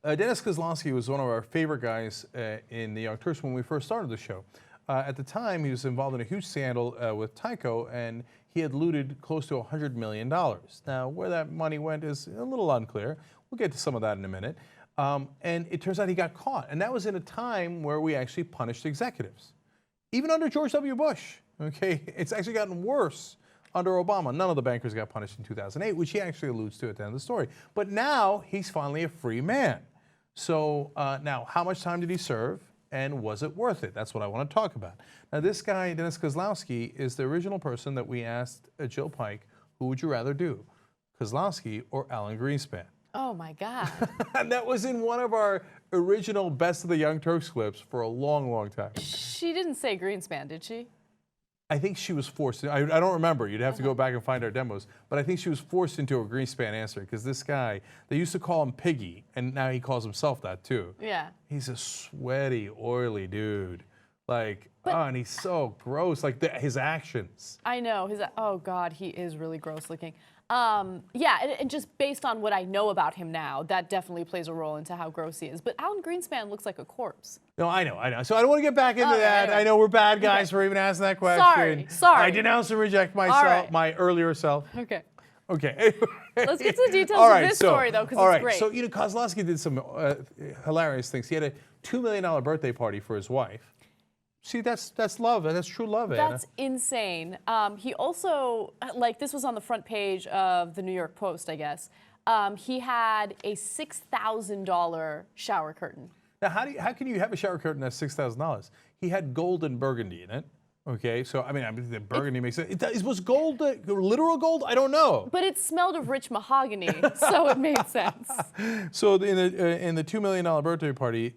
Dennis Kozlowski was one of our favorite guys in the Young Turks when we first started the show. At the time, he was involved in a huge scandal with Tyco, and he had looted close to $100 million. Now, where that money went is a little unclear. We'll get to some of that in a minute. And it turns out he got caught. And that was in a time where we actually punished executives. Even under George W. Bush, okay? It's actually gotten worse under Obama. None of the bankers got punished in 2008, which he actually alludes to at the end of the story. But now he's finally a free man. So now, how much time did he serve, and was it worth it? That's what I want to talk about. Now, this guy, Dennis Kozlowski, is the original person that we asked Jill Pike, who would you rather do, Kozlowski or Alan Greenspan? Oh, my God. And that was in one of our original Best of the Young Turks clips for a long, long time. She didn't say Greenspan, did she? I think she was forced. I don't remember. You'd have to go back and find our demos. But I think she was forced into a Greenspan answer because this guy, they used to call him Piggy, and now he calls himself that too. Yeah. He's a sweaty, oily dude. Like, and he's so gross. Like his actions. I know. Oh, God, he is really gross looking. Yeah, and just based on what I know about him now, that definitely plays a role into how gross he is. But Alan Greenspan looks like a corpse. No, I know. So I don't want to get back into that. Anyway. I know we're bad guys for even asking that question. Sorry. I denounce and reject myself, my earlier self. Okay. Okay. Let's get to the details of this story, though, because it's great. So, Kozlowski did some hilarious things. He had a $2 million birthday party for his wife. See, that's love. That's true love, Anna. That's insane. He also, this was on the front page of the New York Post, I guess. He had a $6,000 shower curtain. Now, how can you have a shower curtain that's $6,000? He had gold and burgundy in it. Okay, so I mean the burgundy makes it. Was gold literal gold? I don't know. But it smelled of rich mahogany, so it made sense. So in the $2 million birthday party,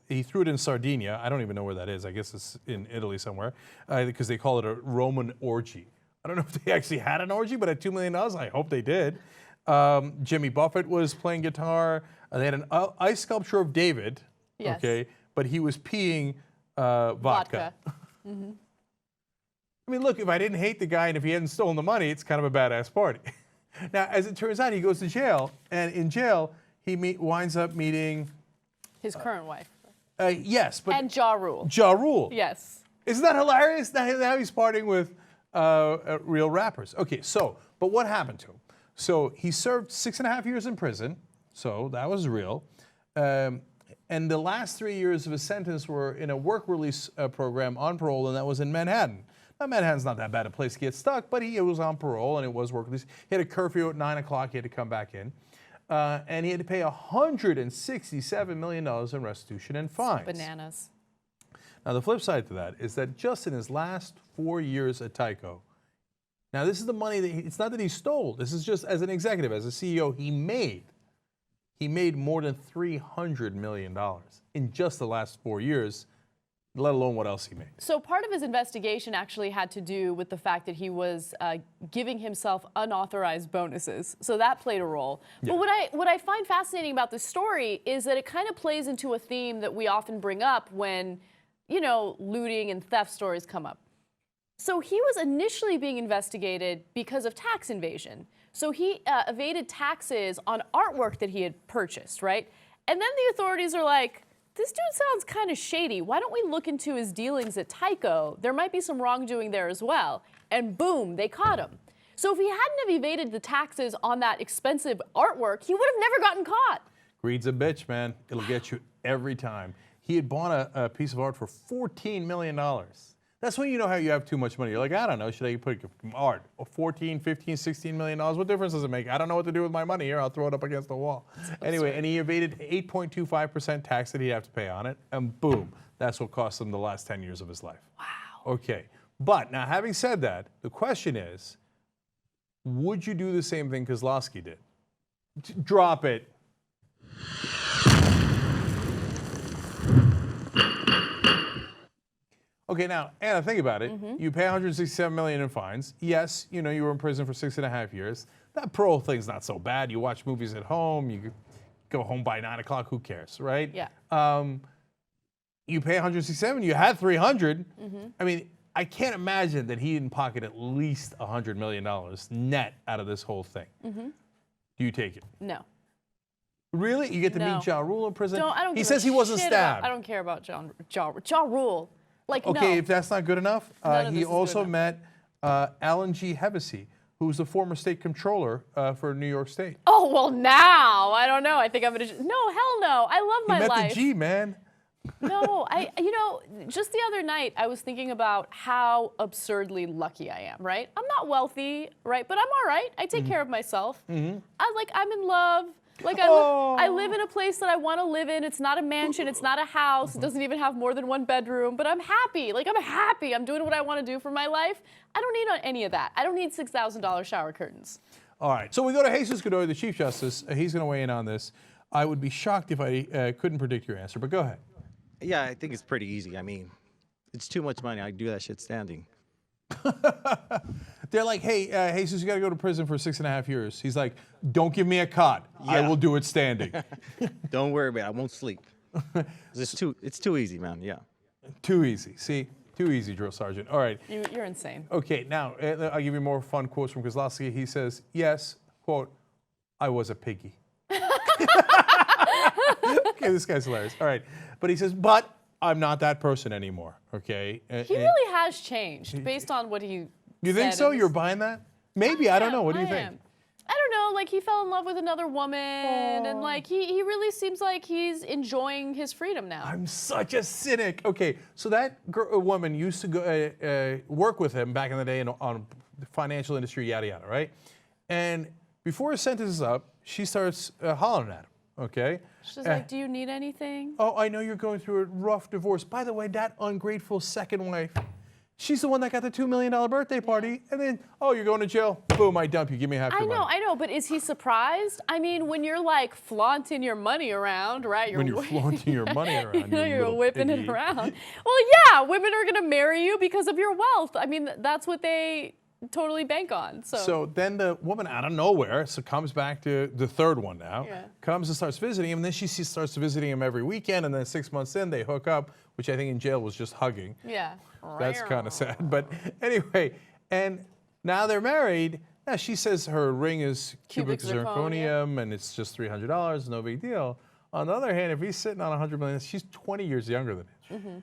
he threw it in Sardinia. I don't even know where that is. I guess it's in Italy somewhere, because they call it a Roman-orgy. I don't know if they actually had an orgy, but at $2 million, I hope they did. Jimmy Buffett was playing guitar. They had an ice sculpture of David. Yes. Okay, but he was peeing vodka. Mm-hmm. I mean, look, if I didn't hate the guy and if he hadn't stolen the money, it's kind of a badass party. Now, as it turns out, he goes to jail, and in jail, he winds up meeting his current wife. Yes, but and Ja Rule. Ja Rule. Yes. Isn't that hilarious? Now he's partying with real rappers. Okay, but what happened to him? So he served 6.5 years in prison, so that was real. And the last 3 years of his sentence were in a work release program on parole, and that was in Manhattan. Now, Manhattan's not that bad a place to get stuck, but he was on parole, and it was work release. He had a curfew at 9 o'clock. He had to come back in. And he had to pay $167 million in restitution and fines. Bananas. Now, the flip side to that is that just in his last 4 years at Tyco, now this is the money that it's not that he stole. This is just as an executive, as a CEO, he made more than $300 million in just the last 4 years, let alone what else he made. So part of his investigation actually had to do with the fact that he was giving himself unauthorized bonuses. So that played a role. Yeah. But what I find fascinating about this story is that it kind of plays into a theme that we often bring up when, looting and theft stories come up. So he was initially being investigated because of tax evasion. So he evaded taxes on artwork that he had purchased, right? And then the authorities are like, this dude sounds kind of shady. Why don't we look into his dealings at Tyco? There might be some wrongdoing there as well. And boom, they caught him. So if he hadn't have evaded the taxes on that expensive artwork, he would have never gotten caught. Greed's a bitch, man. It'll get you every time. He had bought a piece of art for $14 million. That's when you know how you have too much money. You're like, I don't know, should I put art? 14, 15, $16 million? What difference does it make? I don't know what to do with my money here. I'll throw it up against the wall. Anyway, and he evaded 8.25% tax that he'd have to pay on it, and boom, that's what cost him the last 10 years of his life. Wow. Okay, but now having said that, the question is, would you do the same thing Kozlowski did? Drop it. Okay, now, Anna, think about it. Mm-hmm. You pay $167 million in fines. Yes, you were in prison for 6.5 years. That parole thing's not so bad. You watch movies at home. You go home by 9 o'clock. Who cares, right? Yeah. You pay $167. You had $300. Mm-hmm. I mean, I can't imagine that he didn't pocket at least $100 million net out of this whole thing. Mm-hmm. Do you take it? No. Really? You get to No. meet Ja Rule in prison? I don't He give says a he wasn't shit stabbed. I don't care about Ja Rule. Like, Okay, no. if that's not good enough, None of he this is also good met Alan G. Hevesy, who was the former state comptroller for New York State. Oh, well, now, I don't know. I think I'm going to, no, hell no. I love my He met life. the G, man. No, you know, just the other night, I was thinking about how absurdly lucky I am, right? I'm not wealthy, right? But I'm all right. I take care of myself. I'm in love. Like, I live in a place that I want to live in. It's not a mansion. It's not a house. It doesn't even have more than one bedroom. But I'm happy. Like, I'm happy. I'm doing what I want to do for my life. I don't need any of that. I don't need $6,000 shower curtains. All right, so we go to Jesus Godoy, the Chief Justice. He's going to weigh in on this. I would be shocked if I couldn't predict your answer, but go ahead. Yeah, I think it's pretty easy. I mean, it's too much money. I do that shit standing. They're like, hey, Jesus, you got to go to prison for 6.5 years. He's like, don't give me a cot. I Yeah. will do it standing. Don't worry about it. I won't sleep. It's too easy, man. Yeah. Too easy. See? Too easy, Drill Sergeant. All right. You're insane. Okay, now I'll give you more fun quotes from Kozlowski. He says, yes, quote, I was a piggy. Okay, this guy's hilarious. All right. But he says, but I'm not that person anymore. Okay. He really has changed based on what he You think said so? in You're this- buying that? Maybe. I don't know. What do you I think? am. I don't know, like he fell in love with another woman, and like he really seems like he's enjoying his freedom now. I'm such a cynic. Okay, so that woman used to go work with him back in the day on the financial industry, yada yada, right? And before his sentence is up, she starts hollering at him. Okay. She's like, "Do you need anything?" Oh, I know you're going through a rough divorce. By the way, that ungrateful second wife, she's the one that got the $2 million birthday party, and then, oh, you're going to jail. Boom, I dump you. Give me half your money. I know, but is he surprised? I mean, when you're like flaunting your money around, right? When you're flaunting your money around, you know, you you're little whipping piggy. it around. Well, yeah, women are gonna marry you because of your wealth. I mean, that's what they totally bank on. So then the woman out of nowhere comes back to the third one now, Yeah. comes and starts visiting him, and then she starts visiting him every weekend, and then 6 months in, they hook up, which I think in jail was just hugging. yeah. That's kind of sad. But anyway, and now they're married. Now she says her ring is cubic zirconium, and it's just $300, no big deal. On the other hand, if he's sitting on $100 million, she's 20 years younger than him.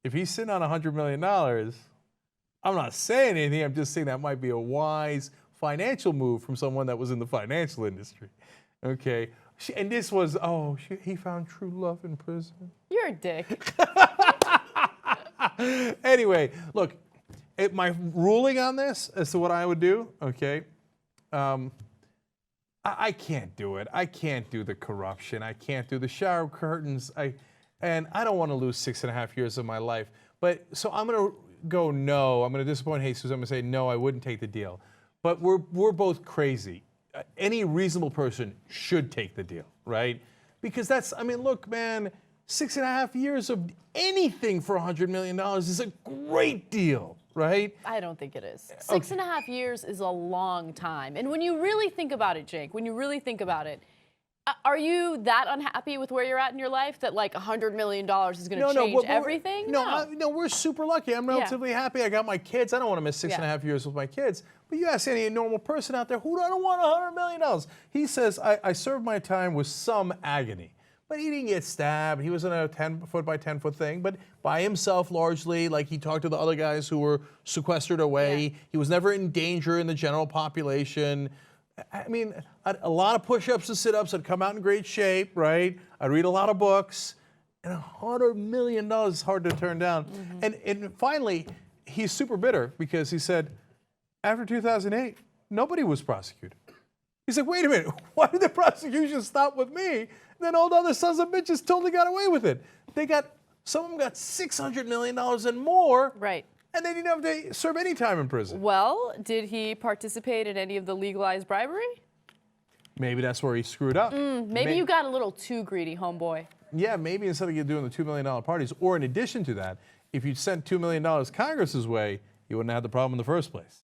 If he's sitting on $100 million, I'm not saying anything. I'm just saying that might be a wise financial move from someone that was in the financial industry. Okay. And this was, he found true love in prison. You're a dick. Anyway, look, my ruling on this as to what I would do, okay, I can't do it. I can't do the corruption. I can't do the shower curtains. And I don't want to lose 6.5 years of my life. But so I'm going to go no. I'm going to disappoint Jesus. I'm going to say no, I wouldn't take the deal. But we're both crazy. Any reasonable person should take the deal, right? Because that's, I mean, look, man, 6.5 years of anything for $100 million is a great deal, right? I don't think it is. 6.5 years is a long time. And when you really think about it, Jake, when you really think about it, are you that unhappy with where you're at in your life that like $100 million is going to change everything? No, we're super lucky. I'm relatively happy. I got my kids. I don't want to miss 6.5 years with my kids. But you ask any normal person out there, who don't want $100 million? He says, I served my time with some agony. But he didn't get stabbed. He was in a 10-foot by 10-foot thing, but by himself largely. Like he talked to the other guys who were sequestered away. Yeah. He was never in danger in the general population. I mean, a lot of push-ups and sit-ups. I'd come out in great shape, right? I'd read a lot of books. And $100 million is hard to turn down. And finally, he's super bitter because he said, after 2008, nobody was prosecuted. He said, wait a minute, why did the prosecution stop with me? Then all the other sons of bitches totally got away with it. Some of them got $600 million and more. Right. And they didn't have to serve any time in prison. Well, did he participate in any of the legalized bribery? Maybe that's where he screwed up. Maybe you got a little too greedy, homeboy. Yeah, maybe instead of doing the $2 million parties, or in addition to that, if you'd sent $2 million Congress's way, you wouldn't have had the problem in the first place.